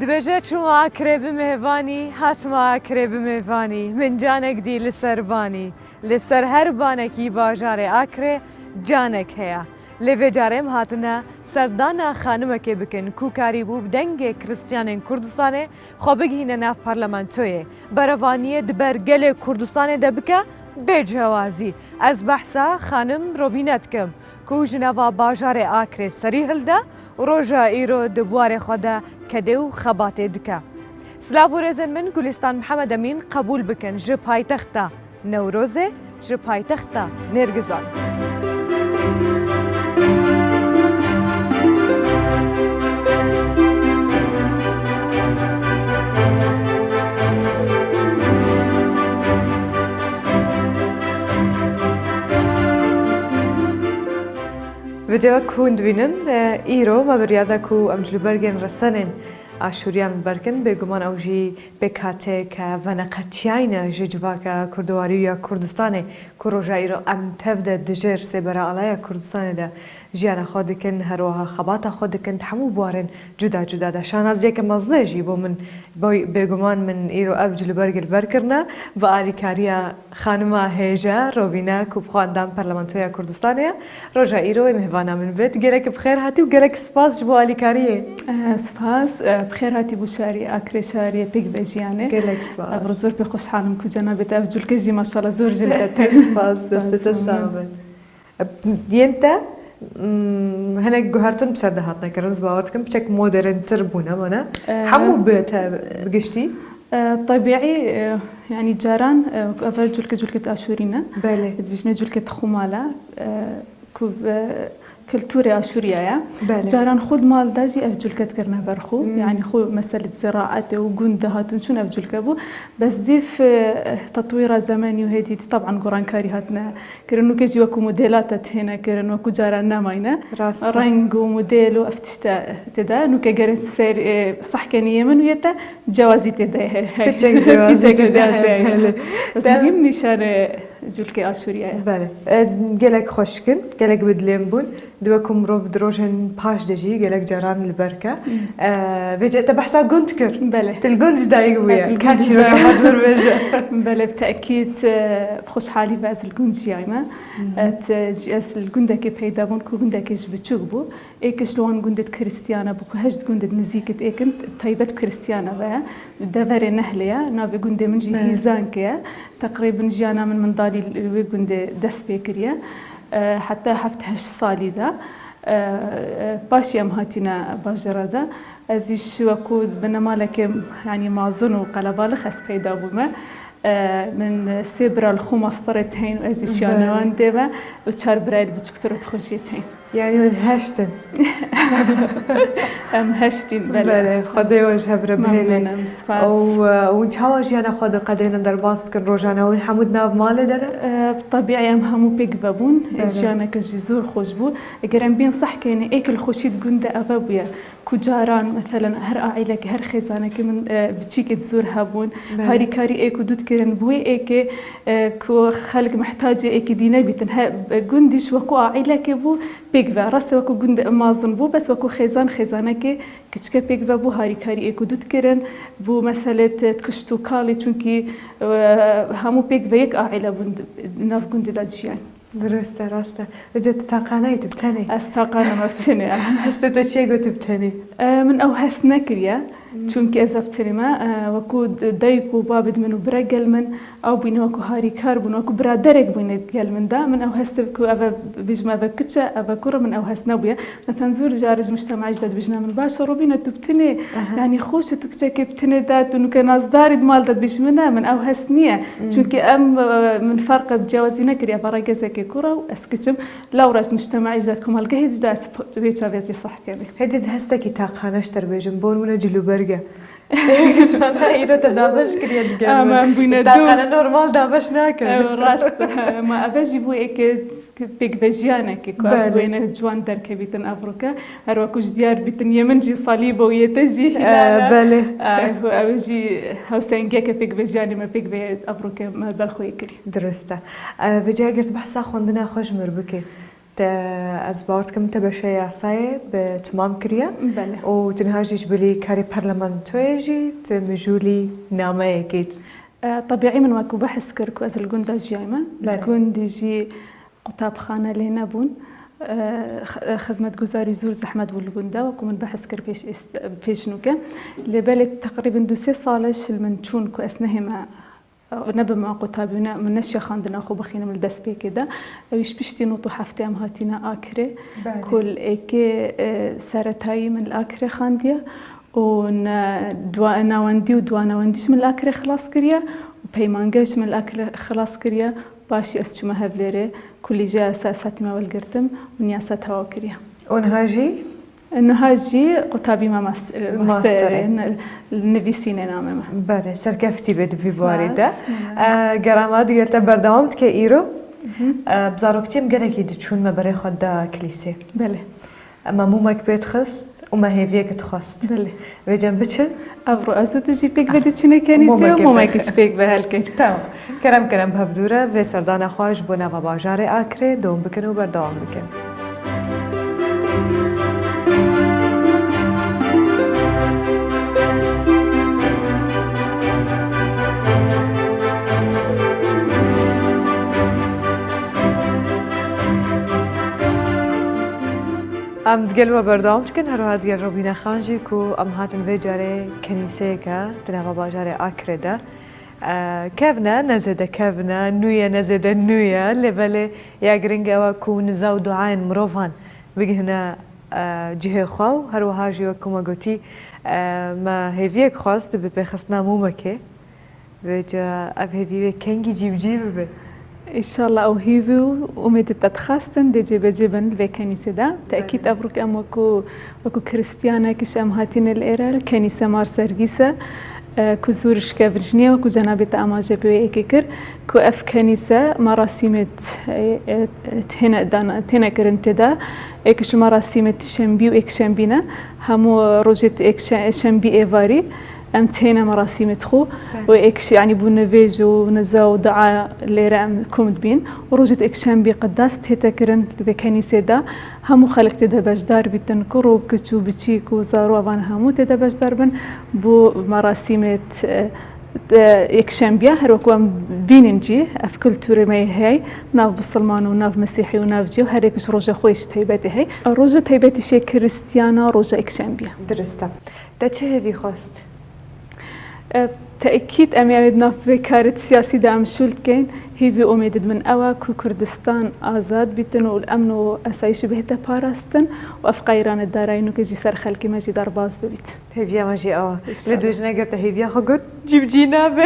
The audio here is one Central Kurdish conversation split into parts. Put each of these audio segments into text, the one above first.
دبجه چوما کرێ بمێوانی هاتما کرێ بمێوانی من جانێک دی لەسەر بانی لەسەر هەر بانێکی باژارێ ئاکرێ جانێک هەیە لێvê carêm hatine serdana xanimekê bikin ku karî bû dengê Kiristiyanên Kurdistanê xwe bigihîne nav parlamentoyê berevaniyê di ber gelê Kurdistanê de bike bê cewazî ez behsa xanim Robîne dikim ku ji nava bajarê Akrê serî hilde û roja îro di buwarê xwe de kedê û xebatê dike. Silav û rêzên min Gulîstan Mihemed Emîn qebûl bikin ji paytexta Newrozê ji paytexta Nêrgizan. Video ku dibînin îro me biryada ku em ji li bergên resenên aşûriyan berkin bêguman ew jî pêk hate ke veneqetiyayîne ji civaka Kurdiwarî ya Kurdistanê ku roja îro em tev de dijêr sêbera alaya Kurdistanê de jiyana xwe dikin herwiha xebata xwe dikin hemû buwarên cuda cuda de şanaziyeke mezlê jî bo min bêguman min îro ev ji li ber gil berkirine bi alîkariya xanima hêje Robîne ku bixwe endam Parlamentoya Kurdistanê ye roja îro ê mêvana min bêt gelek bi xêr hatî û gelek spas ji bo alîkariyê. Spas بخير هاتي بوشاري أكري شاري بيك بيجياني gelek spas. برزور بخوش حالم كوجانا بتاف جول كجي ما شاء الله زور جلدت spas destê sağ diyente hinek guhertin bi ser de hatine kirin ez bawer dikim biçek moderntir bûne me ne hemû bi te bigiştî طبيعي يعني جاران أفل جولكة أشورينا بله بيجنا جولكة خمالة كوب كلتوري أشورية جاران خود مال داجي أفجول كتكرنا برخو يعني خو مسألة زراعة وجندها تنشون أفجول كبو بس دي في تطوير زماني وهدي طبعا قران كاري هاتنا كرنو كيجي وكو موديلات هنا كرنو وكو جاران نامينا رنج وموديل وأفتشتا تدا نو كجرس سير صح كان يمن ويتا جوازي تدا بتشين جوازي تدا بس مهم نشان جولكي أشورية بله gelek خوشکن gelek بدلیم بون دوكم روف دروجن باش دجي gelek جاران البركة فيجي تبحثا قنت كر بله تلقون جدايق ويا كاتشي روكا حضر بيجا بله بتأكيد بخوش حالي باز القنت جايمة أس القندة كي بيدا بون كو قندة كيش بتشوق بو إيكش لوان قندة كريستيانا بكو هجد قندة نزيكت إيكنت طيبت كريستيانا بها دفري نهليا نافي قندة من جي هيزان كيا تقريبا جانا من ضالي وي قندة دس بيكريا حتى حفتهش صالي ذا باش يم هاتينا باجرة ذا أزيش وكود بنمالك يعني مازن وقلبالخ أس بيدا بوما من سبرا الخمسطرتين وأزيش يانوان ديما وشار برايل بتكترت خشيتين يعني من هشتن ام هشتين بله خدای وجه بر بهله او ونتحاول جانا خد قدرنا در باست كن روجانا ون حمود ناب مال دره طبيعي ام همو بيك بابون جانا كجزور خوشبو اگرم بين صح كاين اكل خوشيت گنده ابويا كجاران مثلا هر عائله هر خزانه كمن بتشيك تزور هابون هاري كاري ايكو دوت كرن بوي ايك كو خلق محتاجه ايك دينا بيتن گندش وكو عائله كبو بيك راس وكو گند مازن بو بس وكو خزانه كي كچكه بيك بو هاري كاري ايكو دوت كرن بو مساله تكشتو كالي چونكي همو بيك بيك عائله بند ناف گند دادشيان درسته راسته وجدت تاقانه تبتني استاقانه مبتني هستت شي قلت تبتني من او هس نكريا چونكي ازبتني ما وكو دايكو بابد منو برقل من او بينو وكو هاري كاربون وكو برادرك بينو قل من دا من او هس بكو ابا بيجما بكتشا ابا كره من او هس نوبيا نتنزور جارج مجتمع جدد بيجنا من باشا روبينا تبتني يعني خوش تكتشا كبتني دات انو كان ازداري دمال دات بيجمنا من او هس نيه چونكي ام من فرق بجوازي نكريا براقزك كره واسكتشم لو راس مجتمع جددكم هلقه جدا بيتشا بيزي صح كبي هديز هستكي تاقانه اشتر بيجن بون ولا جلو برقه شلون هايرة تدابش كريت قلبي ما بينا دو أنا نورمال دابش ناكل راس ما أبجي بو إيك بيك بجيانا كيكو أبوينا جوان در كبيتن أفريقيا هروكوش ديار بيتن يمن جي صليبة ويتجي بله هو أبجي هوسين جيك بيك بجيانا ما بيك بي أفريقيا ما بالخو يكري درسته بجي قلت بحثا خوندنا خوش مربكي از باورت کم تبشه یاسای به تمام کریا بله و تنهاجیش بلی کاری پارلمانتوی جیت مجولی نامه کیت طبيعي من واكو بحث كركو از الجندا جايمة الجند جي قطاب خانة لينا بون خدمت گزاری زور زحمت بول الجندا وكو من بحث كر بيش نوكا لبالت تقريبا 2 سالش من چون كو اسنهما نبى مع قطابنا من نشيا خاندنا خو بخينا من الدس بي كده ويش بيشتي نوطو حفتي ام هاتينا اكري كل ايكي سرتاي من الاكري خانديا ودوانا وندي ودوانا ونديش من الاكري خلاص كريا وبيمانجاش من الاكري خلاص كريا باشي اسجما هفليري كل جا اساساتي ما والقرتم ونياسات هوا كريا ونهاجي انه هاجي قطابي ما ماستر النفيسين نامه بله سرکفتی بد في بارده گرامات گرت بردامت که ایرو بزارکتیم گرکی دچون ما برای خود دا کلیسه بله اما مو مک بيت خست وما هي فيك تخست بله و جنبتشن ابرو ازو تجي بيك بدي تشني كنيسه ومو ماكش بيك بهالكن تمام کرم بهبدوره و سردان خواهش بنا و باجار آکره دوم بکن و بردام بکن ام دقلوا بردام چکن هر واحد گل روبینا خانجی کو ام هاتن وی جاره کنیسه که تنها باجاره آکره ده كافنا نزد كافنا نويا نزد نويا لبله يا جرينجا وكو نزاو دعاين مروفان بيجي هنا جهه خو هر وهاجي وكما قلتي ما هيفيك خواست بخصنا مومكي وجا اب هيفي كنجي جيب به ان شاء الله او هيفو وميت تتخاستن دي جيبن الكنيسه ده تاكيد ابروك ام وكو كريستيانا كش ام هاتين الايرا الكنيسه مار سرجيسه كو زورش كافرجنيا وكو جنابة أماجة بوي إكيكر كو أف كنيسة مراسيمت تهنا كرنتدا إكش مراسيمت شنبي وإك شنبينا همو روجت إك شنبي إيفاري أم تهنا مراسيمت خو وإكش يعني بونفيجو نزاو دعاء ليرا أم كومد بين وروجت إك شنبي قداس تهتا كرن بكنيسة دا همو خلق تدا بجدار بيتن كروب كتشو بتشيكو زارو أبان همو تدا بجدار بن بو مراسيمت يكشنبيا هروكو بيننجي اف كلتوري ماي هاي ناف بسلمان وناف مسيحي وناف جيو هريكش روجا خويش تيباتي هاي روجا تيباتي شي كريستيانا روجا اكشنبيا درستا دا چه هيفي خواست؟ تأكيد أمي أمدنا في كارت سياسي دعم شولت كين هيفي أميدد من أوا كو كردستان آزاد بيتن والأمن وأسايش بهتا باراستن وأف قيران الدارين وكجي سر خلقي ماجي دار باز ببيت هيفيا ماجي أوا لدوجنا قلت هيفيا خقود جيب جينا به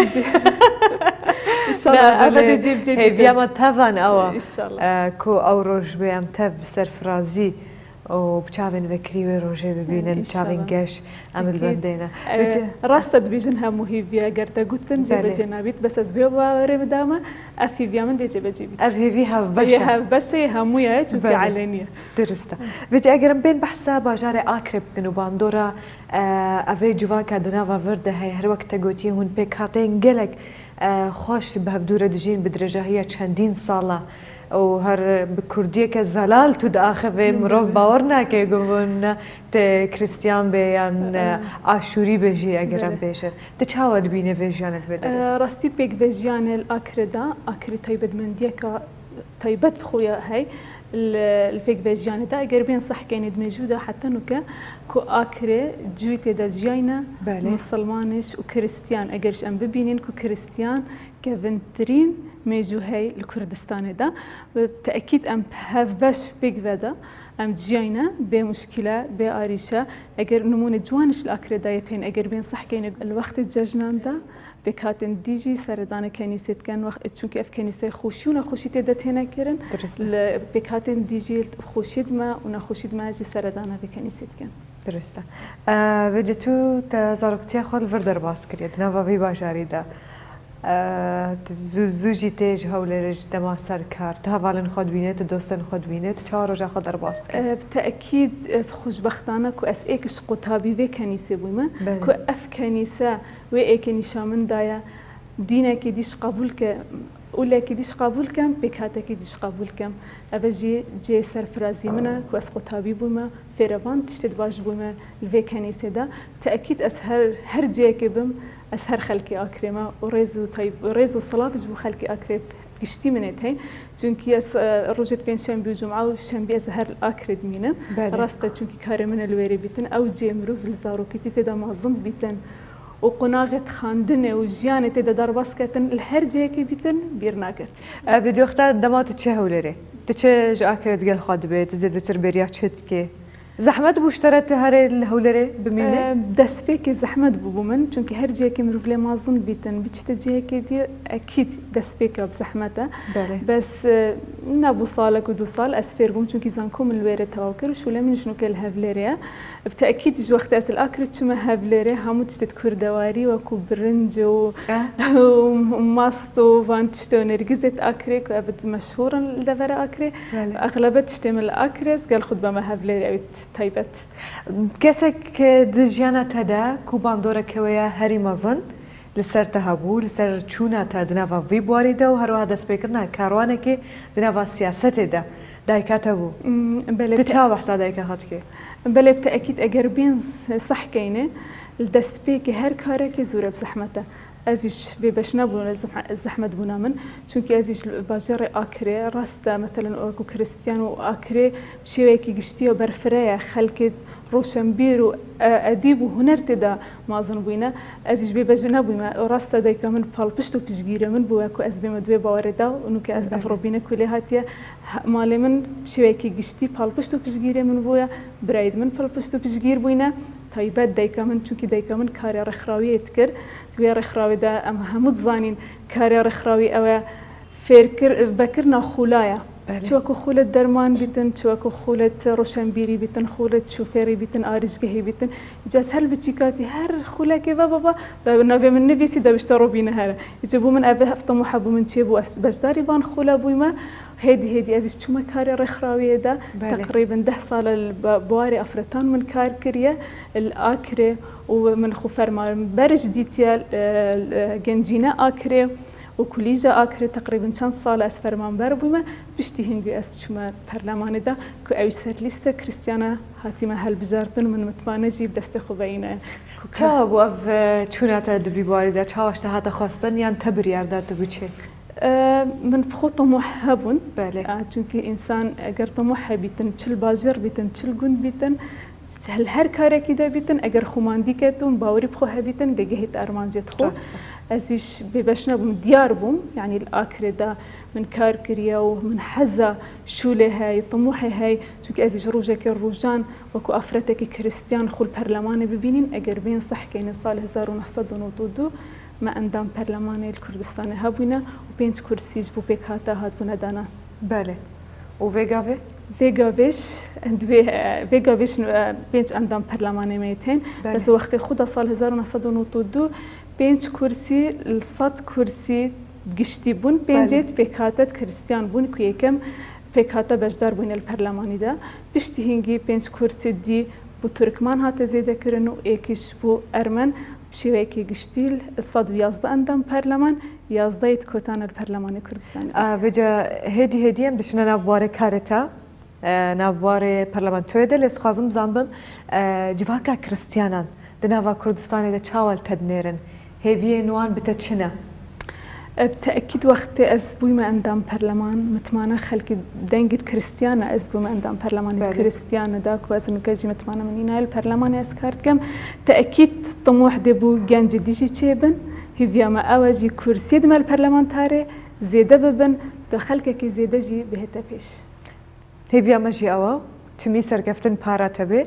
إن شاء الله أبدا جيب جينا هيفيا ما تفان أوا إن شاء الله كو أو روج بيام تف سرفرازي و بچاوین وکری و روزه ببینن بچاوین گش عمل بندینا راست بیشن هم هیویا گرتا گوتن جب جنابیت بس از بیو باوره بدامه افیویا من دیجه بجیبیت افیوی ها بشه ها بشه همویا چون في علنیه درسته وجه اگرم بین بحثا باجار آکرب کنو باندورا اوی جوا کدنا و ورده های هر وقت گوتی هون پیکاتین گلک خوش به دور دجین بدرجه هی چندین ساله و هر بکردیه که زلال تو داخل و مروف باور نکه گفتن ت کریستیان بیان آشوری بجی اگرم بیشتر ت چهاد بینه ویژانت بده راستی پیک ویژان الاکردا اکری تایبد من دیکا تایبد بخویا هی البيك فيجيان دا اگر بين صح كاين موجوده حتى نوكا كو اكري جويتي دا جاينا مسلمانش وكريستيان اگرش ام ببينين كو كريستيان كفنترين ميجو هاي الكردستان دا بالتاكيد ام هاف باش بيك فدا ام جاينا بمشكله باريشه اگر نمونه جوانش الاكري دايتين اگر بين صح كاين الوقت الججنان دا بكاتن ديجي سردان كنيسة كان وقت چونك اف كنيسة خوشي خوشي تدت هنا كرن بكاتن ديجي خوشيد ما ونخوشيد ما جي سردان بكنيسة كان درسته وجدتو تزاركتي خود فردر باس كريد نوا في باشاري دا زوجی تیج هولرش دما سر کرد هوالن خود بینید دوستن خود بینید چهار روز خود در باست بتأكيد خوشبختانه كو اس ايكش قطابي في كنيسة بوما كو اف كنيسة و ايك نشامن دايا دينا كي ديش قبول ك ولا كيديش قبول كم بكاتا كيديش قبول كم أبجي جي سرفرازي منا كواسقو طبيب بما فيرفان تشتد باش بما الفي كنيسة دا تأكيد أسهر هر جي كبم أسهر خلقي أكرمه وريزو طيب وريزو صلاة جبو خلقي أكرم گشتی منێت هەی چونکی ئەس ڕۆژێت پێنجشەمبی و جومعە و شەمبی ئەس هەر ئاکرێ دمینم ڕاستە چونکی کارێ منە لێرێ بیتن ئەو جێ مرۆڤ لە زارۆکێتی تێدا مازن بیتن و قۆناغێت خاندنێ و ژیانێ تێدا دەرباسکەتن لە هەر جەیەکی بیتن بیر ناکرد. بدۆختا دەمات چه هەولێرێ دچێ ژ ئاکرێت گەل خوا دەبێت زێدەتر بێریا چێت کێ زەحمەت بوشترەت هەرێ لە هەولێرێ بمینێ دەستپێکی زەحمەت بوو من چونکی هەر جەیەکی مرۆڤ لێ مازن بیتن بچتە جەیەکی دی ئەکید دەستپێکە بزەحمەتە بەس نەبوو ساڵێک و 2 ساڵ ئەس فێر بووم چونکی زانکۆم لێرە تەواو کرد و شولێ منیش نوکە لە هەولێرەیە بتأكيد وقت أصل أكل شما هبلره همو تشتت كردواري وكو برنج وماست وفان تشتو نرجزت أكري كأبد مشهورا لدفر أكري أغلبية تشتمل أكريس قال خد بما هبلره أو تايبت كسك دجيانا تدا كوباندورا كويا هري مازن لسر تهابو لسر چونا تا دناوا وی بواری دا و هر واحد سپیکرنا کاروانه که دناوا سیاست دا دایکاته بو تچا بحثا دایکا هات که بله بتأكيد أجر بين صح كينه الدسبيك هر كارك زورة بزحمته أزيش بباش نبون الزحمة بونا من چونك أزيش باجر أكره راسته مثلا أوكو كريستيانو أكره بشيوكي قشتيه برفرية خلقت روشنبير وأديب وهنر تدا ما ظنبوينا أزيش بباش نبوينا راسته دايكا من بالبشتو بيجيره من بواكو أزبي مدوي باوردا ونوك أفروبينا كليهاتيا مالي من بشيوكي قشتي بالبشتو بيجيره من بويا برايد من بالبشتو بيجير بوينا تایبەت دایکەمن چونکی دایکەمن کاری ڕێکخراوی کرد توی ڕێکخراویدا ئەمە هەموو زانین کاری ڕێکخراوی ئەوە بەکردنا خولایە چوەکو خولت دەرمان بیتن چوەکو خولت ڕۆشنبیری بیتن خولت شوفێری بیتن ئاریشگەهی بیتن جاز هەر بچی کاتی هەر خولەکێ بابا ناوێ من نویسی دەبشتە ڕۆبینە هەرە ئیجا بوو من ئەبێ هەفتە محەبوو من چێ بوو بەشداری بان خولە بوویمە هێدی ئەزیز چوومە کاری ڕێکخراویەدا تقریبا 10 ساڵە بواری ئەفرەتان من کار کردە ئاکرێ و من خو فەرمان بەرج دیتە گەنجینە ئاکرێ و کولیجا ئاکرێ تقریبا چەند ساڵ ئەس فەرمانبەر بوومە پشتی هەنگوی ئەس چوومە پەرلەمانێدا کە ئەوی سەر لیستە کریستیانە هاتیمە هەڵبژاردن من متمانەجی دەستە خۆبەینە چاوا بوو ئەڤ چووناتە دوبی بواریدا چاوەشتە هاتە خواستن یان تە بریاردا تو بچێ من بخو طموح هبون چونکی انسان اگر طموح بیتن چل باجر بیتن چل گوند بیتن هر کاری که دا بیتن اگر خماندی کتون باوری بخو هبیتن دگهت ارمان جت خو ازیش ببشنا بوم دیار بوم يعني الاخر دا من کار کریا و من حزه شوله هاي طموح هاي چونکی ازیش روجه که روجان وكو افرتك كريستيان خو البرلمان ببینین اگر بین صح کین سال 1992 ما اندام برلمانی کردستان هبونا و 5 کرسیج بو پیک هاتا هات بونا دانا. بله. و ویگاوی؟ ویگاویش 5 اندام برلمانی میتین. بس وقت خود سال 1992 5 کرسی 100 کرسی گشتی بون 5 پیک هاتت کریستیان بون که یکم پیک هاتا بجدار بون البرلمانی دا. بیشتر هنگی 5 کرسی دی بو ترکمان هات زیاده کردن و یکیش بو ارمن. شويكي قشتيل الصد ويازدا عندهم برلمان يازدا يتكوتان البرلمان كردستان. بجا هديهم دشنا نافوار كارتا نافوار برلمان تويدا لستخازم زامبم جواكا كريستيانان دنافا كردستان دا چاول تدنيرن هيفي نوان بتتشنا. بتأكيد وقت أسبوع ما عندهم برلمان متمانة خلق دينجت كريستيانا أسبوع ما عندهم برلمان كريستيانا داك وزن كجي متمانة منينا البرلمان أسكارت كم تأكيد طموح دبو جان جديجي تشيبن هي ما أواجي كرسي دم البرلمان تاري زيادة ببن دخلك كي زيادة جي بهتا بيش هي ما جي أوا تمي سرقفتن بارا تبي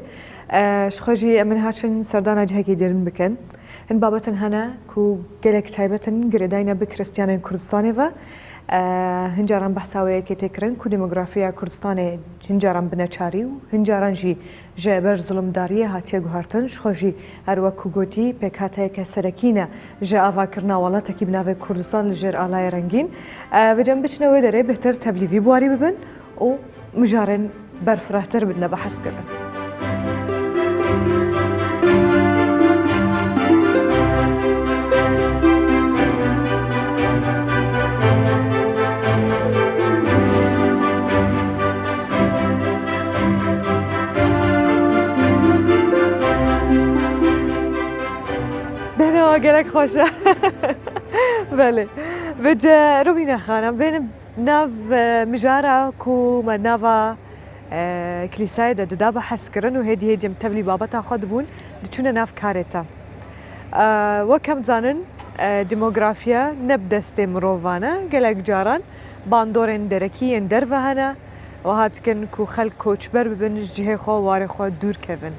شخوجي من هاتشن سردانا جهكي ديرن بكن هن بابتن هنا كو جلك تايبتن جرداينا بكريستيان كردستان و هنجاران بحثاوية كي تكرن كو ديموغرافيا كردستان هنجاران بنچاري و هنجاران جي جابر ظلم داريه هاتيه گوهارتن شخوجي هروا كو گوتي پكاتايا كسركينا جا آوا کرنا والاتاكي بناوه كردستان لجر آلاي رنگين و جنبچ نوه داره بهتر تبليفي بواري ببن و مجارن برفرهتر بدنا بحث كبن گلک خوشه بله وجه روبینه خانم بینم ناو مجارة کو ما ناوا کلیسای دا بحث کرن و هدی متبلی بابتا خود بون دچونه ناف کارتا وکم زانن دموگرافیا نبدست مروفانا گلک جاران باندورن درکی در وهنا و هات کن کو خلق کوچبر ببنش جهه خو واره خو دور کردن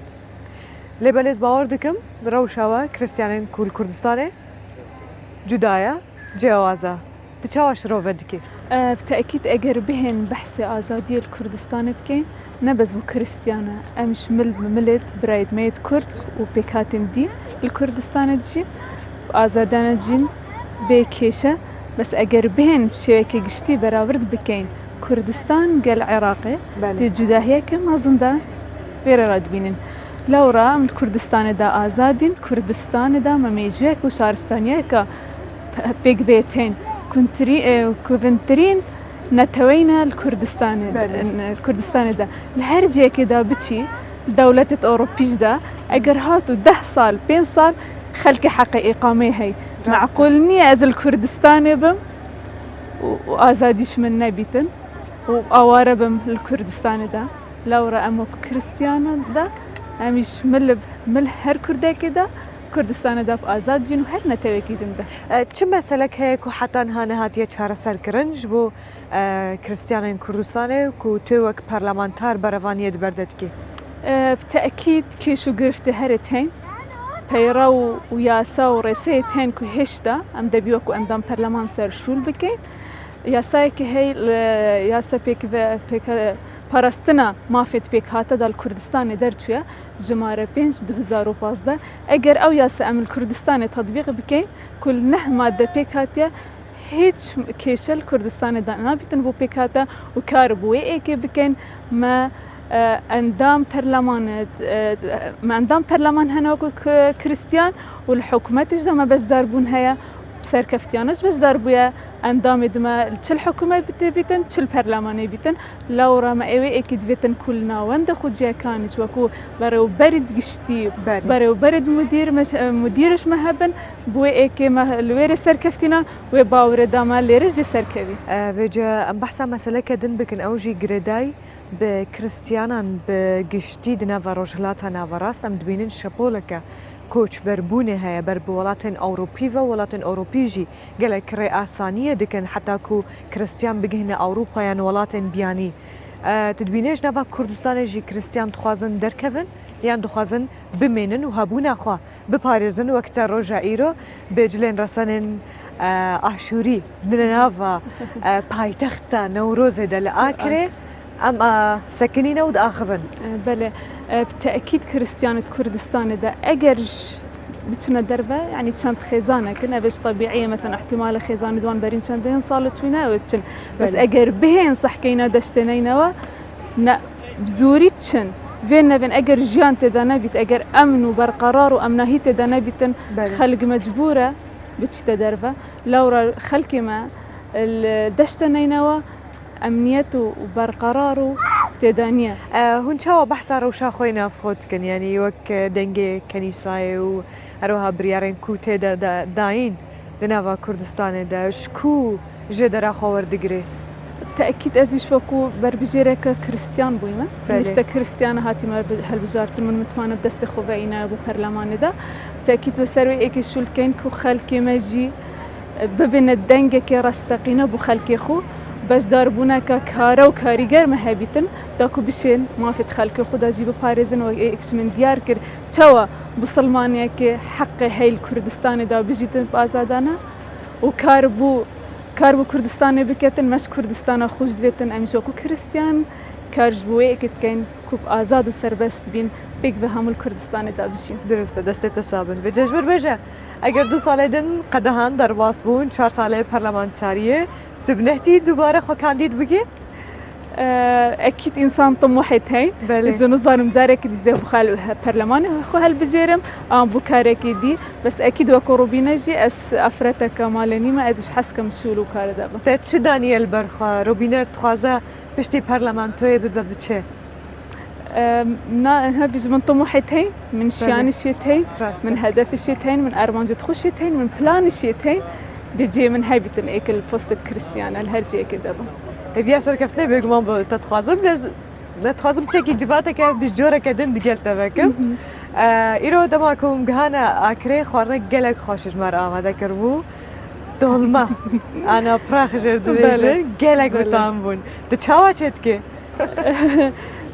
لبلیز باور دکم روشوا کریستیانن کول کردستانه جدايا جوازة تشاوش روفا دكي بتأكيد أجر بهن بحث آزادية الكردستان بكين نبز وكريستيانا أمش ملت برايد ميت كرد وبيكاتن دين الكردستان تجين وآزادانا تجين بكيشة بس أجر بهن بشيكي قشتي براورد بكين كردستان قال عراقي في جداهية كما زندا غير رادبينين لورا من كردستان دا آزادين كردستان دا مميجوك وشارستانيك بيج بيتين كونترين نتوينا الكردستان دا الهرجة كده بتشي دولة أوروبيش دا أجر هاتو 10 صال 20 صال خلق حق إقامة هي معقول نية از الكردستان بم وآزاديش من نبيتن وأوارا بم الكردستان دا لورا أمو كريستيانا دا أمش مل هر كرده كده كردستان دا آزاد جن و هر نتوی کدیم ده. چه مسئله که حتی هنه هاتیه چهار سر کرنج بو کریستیانین کردستانه کو تو وک پارلمانتار بروانیت بردد کی؟ بتأكيد كيشو قرفت هرتين بيرو وياسا ورسيتين كو هشتا ام دبيوكو ام دام برلمان سر شول بكين ياسا كي هي ياسا بيك پاراستنا مافت بيك هاتا دال كردستان درچويا جمارة 5 2015 اگر او ياسا ام الكردستان تطبيق بكين كل نه مادة بيك هاتيا هيج كيشل كردستان دا نابتن بو بيك هاتا وكاربو ايكي بكين ما اندام برلمان هناكو كريستيان والحكومة تجدا ما باش داربون هيا بسر كفتيانش باش داربويا اندام دما تشل حكومة بيتن تشل برلمان بيتن لورا ما ايوي اكيد بيتن كلنا وند خود جا كانش وكو برو برد قشتي برو برد مديرش مهبن بو ايكي ما الوير سر كفتينا وباور داما ليرش دي سر كبي فيجا ام بحثا مسألة كدن بكن اوجي جريداي بكريستيانان بقشتي دنا روجلاتها نافراست ام دبينين شابولكا كوچ بربونه هيا بربولاتن أوروبي وولاتن أوروبيجي قالك رئاسانية دكن حتى كو كريستيان بجهن أوروبا يعني ولاتن بياني تدبينيش نفا كردستان جي كريستيان تخوازن دركفن يعني تخوازن بمينن وهابونا خوا بباريزن وقت روجا إيرو بجلين رسانن أحشوري دنافا بايتختا نوروز دل آكري أم سكنين ود آخفن بله بالتأكيد كريستيانة كردستان ده أجرش بتشنا دربة يعني كانت خزانة كنا بش طبيعية مثلا احتمال خزانة دوان برين كان صالت شوينا وشن بس أجر بهين صح كينا دشتنينوا نا بزوري تشن فين بين أجر جيان تدانا بيت أجر أمن وبرقرار وأمناهي تدانا بيتن خلق مجبورة بتشتا دربة لورا خلق ما الدشتنينوا أمنيته وبرقراره تدانية هون شاو بحثا روشا خوينا فخوت كن يعني وك دنجي كنيساي وروها بريارين كو تدا داين دنافا كردستان دا شكو جدرا خور دقري بالتأكيد أزيش فوكو بربجيرك كريستيان بويمة لستا كريستيان هاتي ما هالبجارت من متمانة بدست خوفاينا بو برلمان دا بالتأكيد بسروي ايكي شولكين كو خالكي ماجي ببن الدنجي كي رستقينا بو خالكي خو باش داربونا كارا وكاريجر مهابيتن داكو بشين ما في خلق خدا جيب باريزن واكش من ديار كر توا بسلمانيا كي حق هاي الكردستان دا بجيتن بازادانا وكاربو كردستان بكتن مش كردستان خوش بيتن امش وكو كريستيان كارجبوي كت كاين كوب ازاد وسربس بين بيك بهم الكردستان دا بجين درست دست تسابن بججبر بجا اگر 2 سال دن قدهان درباس بون 4 سال برلمانتاریه تبنهتي دوباره خو كانديد بقي اكيد انسان طموحت هاي جنو ظالم جارك دي بخال برلمان خو هالبجيرم بوكارك دي بس اكيد وكروبينا جي اس افرتك مالني ما ازش حسكم شولو كار دابا تش دانيال برخا روبينا تخازا بشتي برلمان توي ببچه هبج من طموحتين من شيانشيتين من هدفشيتين من أرمانجة خشيتين من بلانشيتين ديجي من هيبتن إيك البوست كريستيانا الهرجي كده بیا سرکفته بگم با تتخوازم نتخوازم چکی جواتك بجورة كدن دقلت بكم إيرو دماكم جهانا أكره خارج جلك خاشش مر آمده کربو دولما أنا براخ جردوجه جلك بتامبون تشاوا چتكه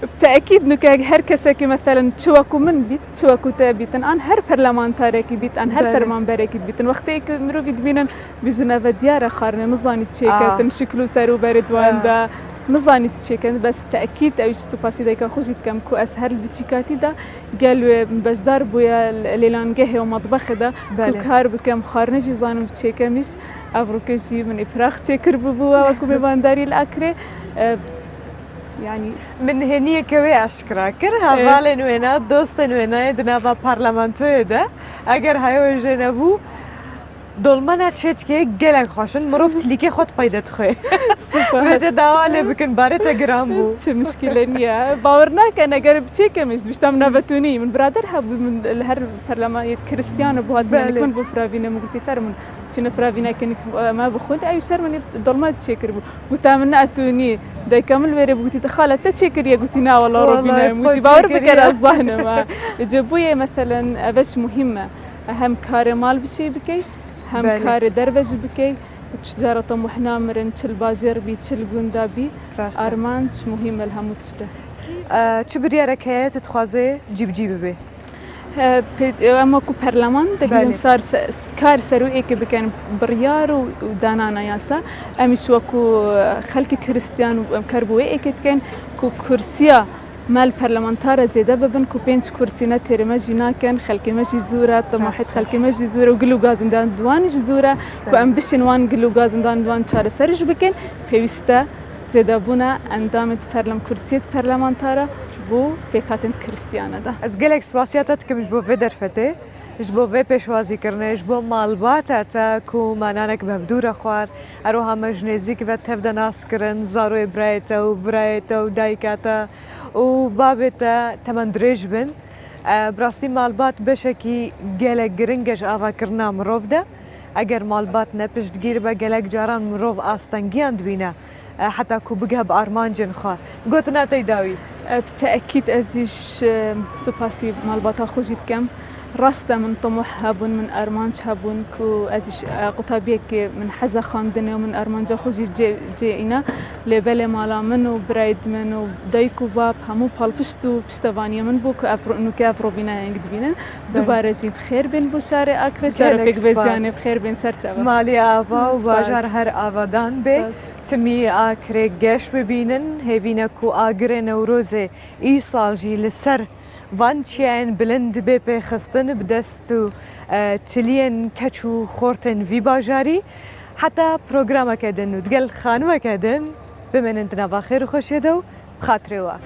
بالتأكيد نكا هر كساكي مثلا شواكو من بيت شواكو تابيتن عن هر برلمانتاريكي بيت عن هر فرمانباريكي بيتن وقتيك مروفي دبينن بجنة ديارة خارنة مزاني تشيكا شكلو سارو باردوان دا مزاني تشيكا بس تأكيد أوش سوباسي دايكا خوشي بكم كو أسهر البتشيكاتي دا قالوا بجدار بويا ليلان جهة ومطبخ دا كو كار بكم خارنة جيزانو بتشيكا مش أفروكشي من إفراخ تشيكر ببوا وكو ببانداري الأكري يعني من هنية كوي أشكرا كرها بالين وينا دوستن وينا دنابا برلمانتوي ده اگر هايو جنبو دولمانا تشت که گلک خوشن مروف تلیکه خود پیدات خوی بچه دواله بکن باره تگرام بو چه مشکلی نیه باور نکن اگر بچه کمیش بشتم نبتونی من برادر هبو من هر پرلمانیت کریستیانو بو هاد من بو فراوینه مگوتی فرمون چون فراوینه کنی ما بخود ایو شر من دولما تشکر بو بتامن اتونی دای کامل بره بگوتی تخاله تشکر یا گوتی نه والله روبینا مگوتی باور بکر از ذهن ما جبوی مثلا اش مهمه اهم کار مال بشي بکی هم کار دروج بکی تجارة طموحنا مرن تشل باجر بي تشل گوندا بي ارمان تش مهم الهم تشته چه بریارک هست تتخوازه جیب به اما کو پارلمان دقیقاً صار کار سروی که بکن بریار و دانانا یاسا امیش وکو خلق کریستیان و کربوی که کن کو کرسیا مال پارلمانتار زیاده ببن کو پنج کرسی نتر مجینا کن خلق مجی زوره طموحت خلق مجی زوره و گلو گازندان دوان زوره کو ام بشن وان گلو گازندان دوان چهار سرج بکن پیوسته زیاده بونا اندامت پارلمان کرسیت پارلمانتاره بو پیکاتن کریستیانه ده. از گلک سپاسیاتت که مش بو وی درفته، مش بو وی پیشوازی کرنه، مش بو مالباته تا کو منانک بهدور خوار، اروها مجنزی که وقت هفته ناس کرن، زاروی برایتا و دایکاتا و بابتا تمن دریج بن. براستی مالبات بشه کی گلک گرنگش آوا کرنا مروف ده، اگر مالبات نپشت گیر با گلک جاران مروف آستانگیاند بینه. حتى كو بقى بأرمان جن خار قلتنا تيداوي بالتأكيد أزيش سوباسي مالباتا خوجيت كم راستا من طموح هابون من أرمان هابون كو أزيش قطابيك من حزا خاندني ومن أرمان جا خوجيت جينا لبالي مالا منو برايد منو دايكو باب همو بالبشتو بشتوانيا من بو انو كافرو بينا ينقد بينا دوباره جي بخير بين بو شاري أكري شارفك بزياني بخير بين سرچاوا مالي آفا و باجار هر آفادان بي تمی آکره گش ببینن هیوینا کو آگره نوروزه ای سال جی لسر وانچین بلند به پیخستن بدستو تلین کچو خورتن وی باجاری حتی پروگرام کردن و دگل خانوه کردن بمنن تنها خیر خوشیدو بخاطره وا